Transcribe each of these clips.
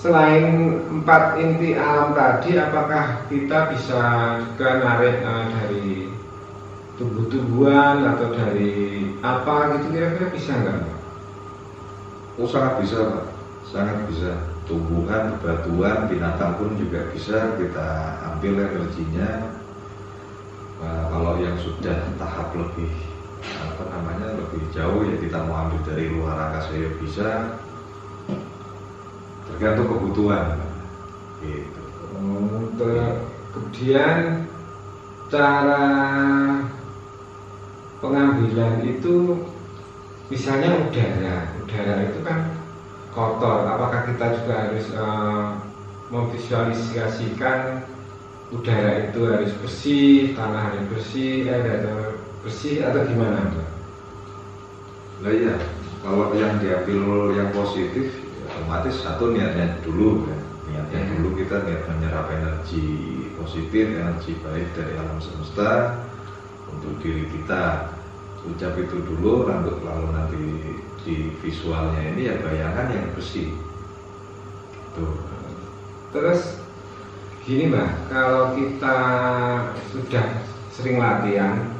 selain 4 inti alam tadi, apakah kita bisa juga narik dari tumbuh-tumbuhan atau dari apa gitu, kira-kira bisa nggak? Oh, sangat bisa Pak, sangat bisa. Tumbuhan, bebatuan, binatang pun juga bisa kita ambil energinya. Kalau yang sudah tahap lebih lebih jauh ya kita mau ambil dari luar angkasa ya bisa, tergantung kebutuhan gitu. Kemudian cara pengambilan itu, misalnya udara itu kan kotor, apakah kita juga harus memvisualisasikan udara itu harus bersih, tanah harus bersih, air harus bersih, atau gimana? Nah iya, kalau yang diambil yang positif ya otomatis satu niatnya dulu ya. Niatnya dulu kita niat menyerap energi positif, energi baik dari alam semesta untuk diri kita. Ucap itu dulu, lalu nanti di visualnya ini ya bayangan yang bersih tuh. Terus gini Mbak, kalau kita sudah sering latihan,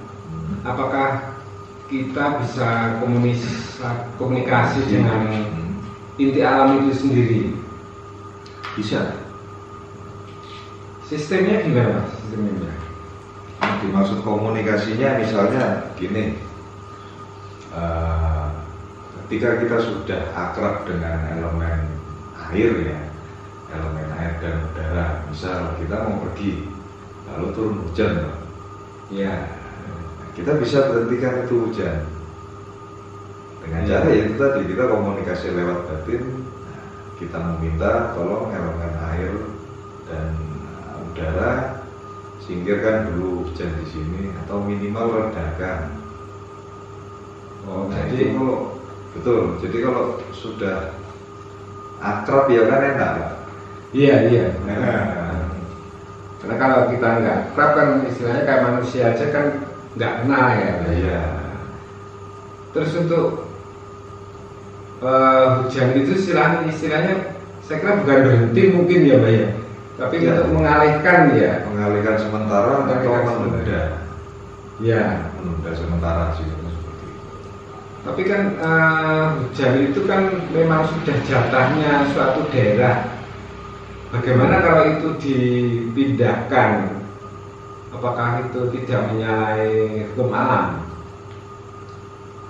apakah kita bisa komunikasi dengan inti alam itu sendiri? Bisa. Sistemnya gimana Mas? Sistemnya? Dimaksud komunikasinya misalnya gini, ketika kita sudah akrab dengan elemen air ya, elemen air dan udara, misal kita mau pergi lalu turun hujan ya, kita bisa berhentikan itu hujan dengan cara itu tadi, kita komunikasi lewat batin. Kita meminta tolong elemen air dan udara singkirkan dulu hujan di sini atau minimal redakan. Jadi kalau betul, jadi kalau sudah akrab ya kan enak Pak. Iya. Karena kalau kita nggak akrab kan istilahnya kayak manusia aja kan nggak kenal ya. Iya. Terus untuk hujan itu istilahnya saya kira bukan berhenti mungkin ya Mbak ya, tapi ya, untuk mengalihkan sementara atau menunda. Ya, menunda sementara sih seperti itu. Tapi kan hujan itu kan memang sudah jatahnya suatu daerah. Bagaimana kalau itu dipindahkan? Apakah itu tidak menyalahi hukum alam?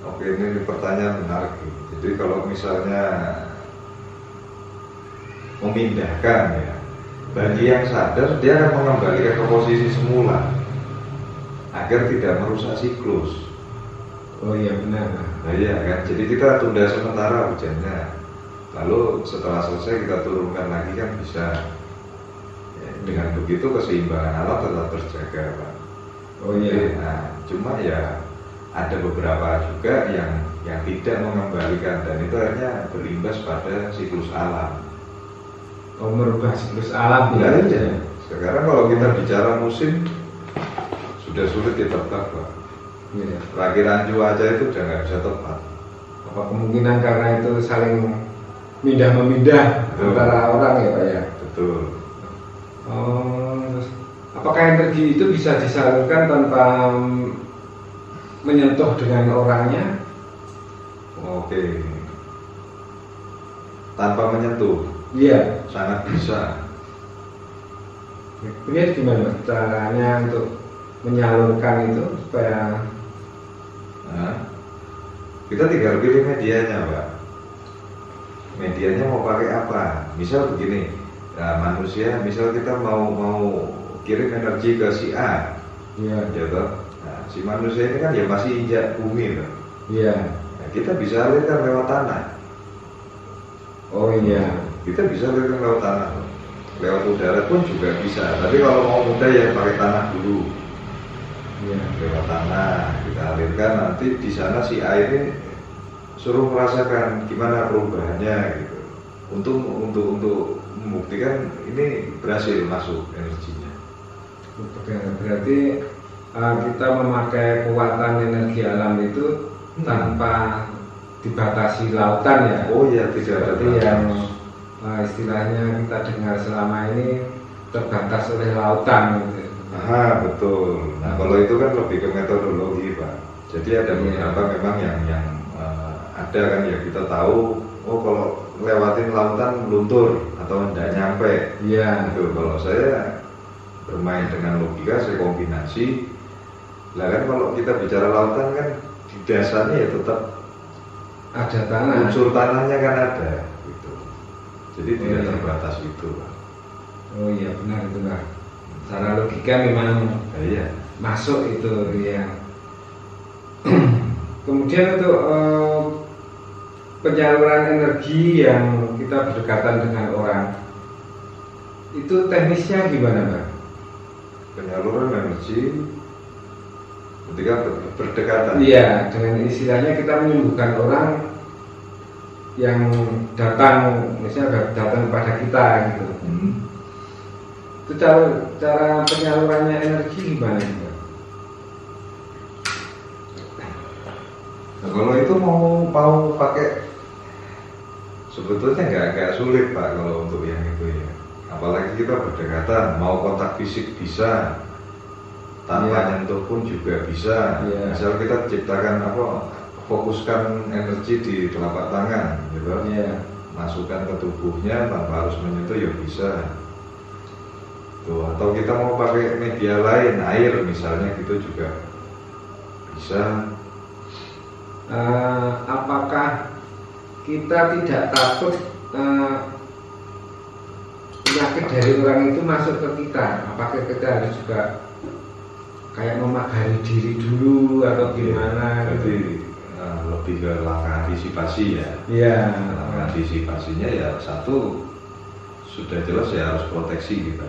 Oke, ini pertanyaan menarik. Jadi kalau misalnya memindahkan ya, bagi yang sadar dia akan mengembalikan ke posisi semula agar tidak merusak siklus. Oh iya benar. Nah iya kan, jadi kita tunda sementara hujannya, lalu setelah selesai kita turunkan lagi kan bisa. Ya, dengan begitu keseimbangan alam tetap terjaga Pak. Oh iya. Nah, cuma ya ada beberapa juga yang tidak mengembalikan dan itu akhirnya berimbas pada siklus alam. Oh, merubah siklus alam ya? Iya. Sekarang kalau kita bicara musim sudah sulit ditebak Pak. Iya. Perakhiran cuaca itu udah nggak bisa tepat. Apa kemungkinan karena itu saling memindah antara orang ya Pak ya? Betul. Apakah energi itu bisa disalurkan tanpa menyentuh dengan orangnya? Oke. Tanpa menyentuh? Iya. Sangat bisa. Ini gimana caranya untuk menyalurkan itu supaya? Kita tinggal pilih medianya Pak. Medianya mau pakai apa? Misal begini, ya, manusia, misal kita mau kirim energi ke si A, ya toh. Nah, si manusia ini kan ya masih injak bumi Pak. Iya. Nah, kita bisa alirkan lewat tanah. Oh iya. Kita bisa alirkan lewat tanah. Lewat udara pun juga bisa. Tapi kalau mau mudah ya pakai tanah dulu. Iya. Lewat tanah kita alirkan, nanti di sana si air ini suruh merasakan gimana perubahannya gitu. Untuk membuktikan ini berhasil masuk energinya. Berarti kita memakai kekuatan energi alam itu tanpa dibatasi lautan ya? Oh iya, tidak ada yang istilahnya kita dengar selama ini terbatas oleh lautan gitu. Betul. Nah kalau itu kan lebih ke metodologi Pak. Jadi ada beberapa memang yang ada kan ya kita tahu, oh kalau lewatin lautan luntur atau tidak nyampe. Iya. Gitu. Kalau saya bermain dengan logika, saya kombinasi. Lah kan kalau kita bicara lautan kan di dasarnya ya tetap ada tanah. unsur tanahnya kan ada. Gitu. Jadi tidak terbatas itu Pak. Oh iya benar itu Pak. Secara logika memang Iya. masuk itu ya. Kemudian untuk penyaluran energi yang kita berdekatan dengan orang, itu teknisnya gimana Pak? Penyaluran energi ketika berdekatan. Iya, dengan istilahnya kita menyembuhkan orang yang datang, misalnya datang kepada kita gitu. Itu cara penyalurannya energi gimana Pak? Nah, kalau itu mau pakai sebetulnya nggak sulit Pak kalau untuk yang itu ya. Apalagi kita berdekatan, mau kontak fisik bisa, tanpa nyentuh pun juga bisa. Misal kita ciptakan fokuskan energi di telapak tangan, gitu. Masukkan ke tubuhnya tanpa harus menyentuh ya bisa. Tuh, atau kita mau pakai media lain, air misalnya gitu juga bisa. Apakah kita tidak takut penyakit dari orang itu masuk ke kita? Apakah kita harus juga kayak memagari diri dulu atau gimana? Jadi lebih ke langkah antisipasi ya. Iya. Langkah antisipasinya ya satu sudah jelas ya harus proteksi kita.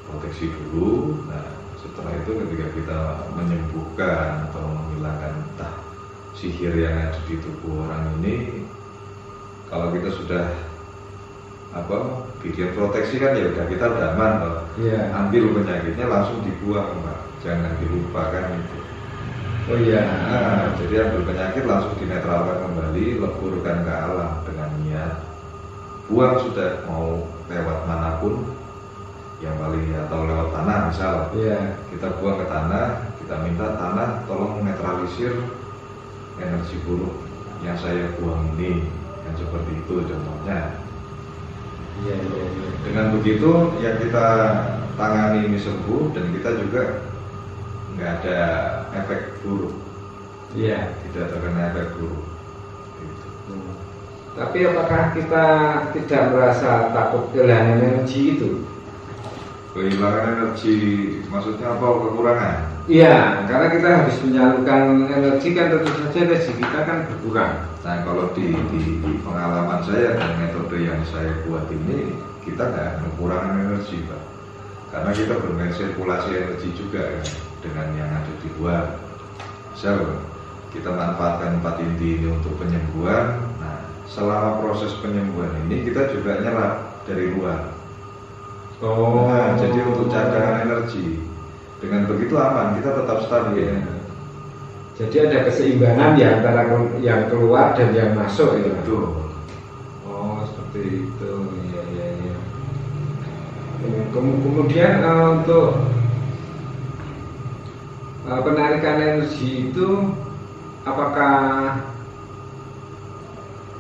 Proteksi dulu. Nah setelah itu ketika kita menyembuhkan atau menghilangkan entah sihir yang ada di tubuh orang ini, kalau kita sudah bikin proteksi kan ya udah kita udah aman loh. Ambil penyakitnya langsung dibuang Pak, jangan dilupakan itu. Oh iya. Nah, jadi ambil penyakit langsung dinetralkan kembali, leburkan ke alam dengan niat. Buang sudah mau lewat manapun, yang paling atau lewat tanah misal. Kita buang ke tanah, kita minta tanah tolong netralisir energi buruk yang saya buang ini, yang seperti itu contohnya. Dengan begitu ya kita tangani ini sembuh dan kita juga nggak ada efek buruk. Tidak terkena efek buruk. Gitu. Tapi apakah kita tidak merasa takut kehilangan energi itu? Kehilangan energi maksudnya apa? Kekurangan? Iya, karena kita habis menyalurkan energi kan tentu saja energi kita kan berkurang. Nah kalau di pengalaman saya dan metode yang saya buat ini, kita nggak kekurangan energi Pak. Karena kita bermain sirkulasi energi juga kan, dengan yang ada di luar. Misal kita manfaatkan 4 inti ini untuk penyembuhan. Nah selama proses penyembuhan ini kita juga nyerap dari luar. Nah, jadi untuk cadangan energi. Dengan begitu aman, kita tetap stabil. Jadi ada keseimbangan ya antara yang keluar dan yang masuk ya. Betul. Oh seperti itu. Iya. Kemudian untuk penarikan energi itu, apakah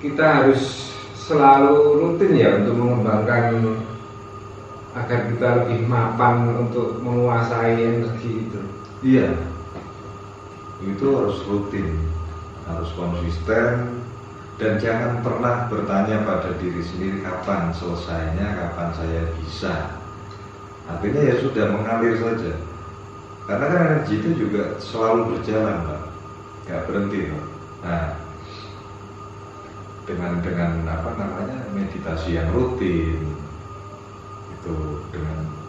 kita harus selalu rutin ya untuk mengembangkan agar kita lebih mapan untuk menguasai energi itu? Iya, itu harus rutin, harus konsisten, dan jangan pernah bertanya pada diri sendiri kapan selesainya, kapan saya bisa. Artinya ya sudah mengalir saja, karena kan energi itu juga selalu berjalan Pak, nggak berhenti Pak. Nah, dengan meditasi yang rutin itu,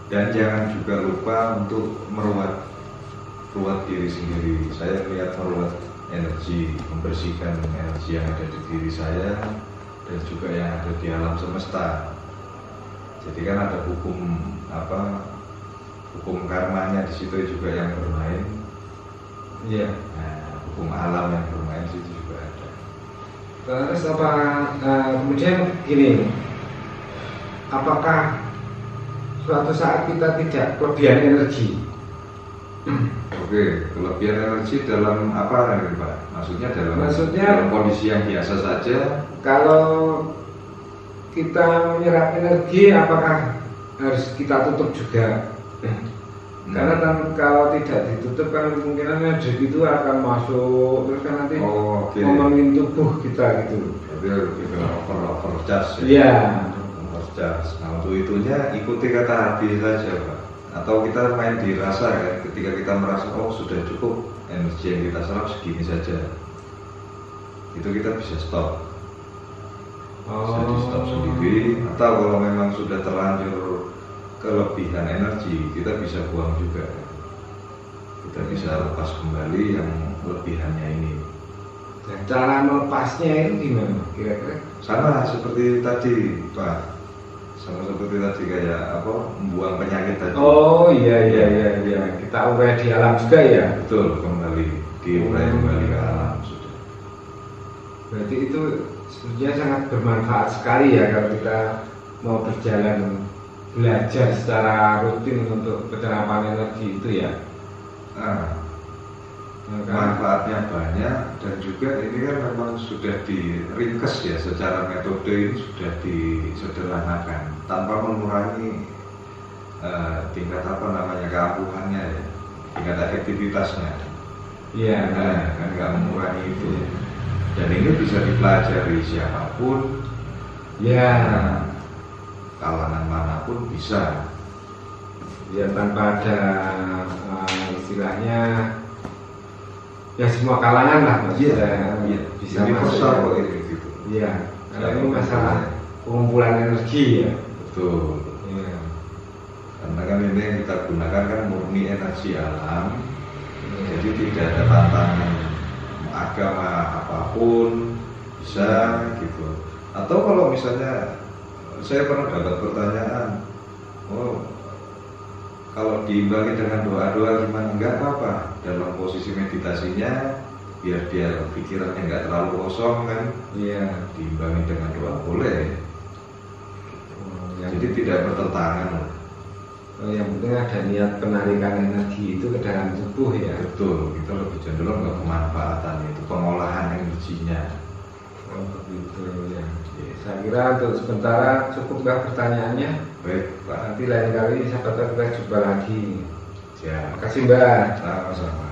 dan jangan juga lupa untuk merawat diri sendiri. Saya lihat merawat energi, membersihkan energi yang ada di diri saya dan juga yang ada di alam semesta. Jadi kan ada hukum karmanya di situ juga yang bermain. Nah, hukum alam yang bermain di situ juga ada. Terus kemudian gini, apakah suatu saat kita tidak kelebihan energi? Oke, kelebihan energi dalam apa nih Pak? Maksudnya dalam kondisi yang biasa saja. Kalau kita menyerap energi, apakah harus kita tutup juga? Karena kan kalau tidak ditutup kan kemungkinan energi itu akan masuk terus kan nanti ngomongin tubuh kita gitu. Jadi kita overcharge ya. Iya. Overcharge. Nah untuk itunya ikuti kata hati saja Pak. Atau kita main dirasa kan, ketika kita merasa oh sudah cukup energi yang kita serap segini saja, itu kita bisa stop. Bisa di stop sendiri. Atau kalau memang sudah terlanjur kelebihan energi, kita bisa buang juga. Kita bisa lepas kembali yang kelebihannya ini. Dan cara melepasnya itu gimana kira-kira? Sama seperti tadi Pak, sama seperti tadi kayak apa, membuang penyakit tadi. Oh iya, kita urai di alam juga ya. Betul, kembali diurai kembali ke alam sudah. Berarti itu sebenarnya sangat bermanfaat sekali ya kalau kita mau berjalan belajar secara rutin untuk penyerapan energi itu ya. Manfaatnya banyak dan juga ini kan memang sudah diringkes ya, secara metode ini sudah disederhanakan tanpa mengurangi tingkat apa namanya keampuhannya ya, tingkat efektivitasnya. Iya. Kan nggak mengurangi itu. Dan ini bisa dipelajari siapapun. Ya. Kalangan manapun bisa. Ya tanpa ada istilahnya. Ya semua kalangan lah maksudnya bisa universal gitu. Iya, karena ini masalah pengumpulan energi ya. Betul. Iya. Karena kan ini yang kita gunakan kan murni energi alam. Jadi tidak ada tantangan agama apapun bisa gitu. Atau kalau misalnya saya pernah dapat pertanyaan, kalau diimbangi dengan doa-doa gimana? Enggak apa-apa. Dalam posisi meditasinya, biar dia pikirannya enggak terlalu kosong kan? Iya. Diimbangi dengan doa boleh. Jadi tidak bertentangan. Yang penting ada niat penarikan energi itu ke dalam tubuh ya. Betul. Kita lebih cenderung ke pemanfaatan itu, pengolahan energinya. Oh begitu ya. Saya kira untuk sementara cukuplah pertanyaannya. Baik Pak. Nanti lain kali siapa tahu kita jumpa lagi. Siap. Terima kasih Mbak. Sama-sama.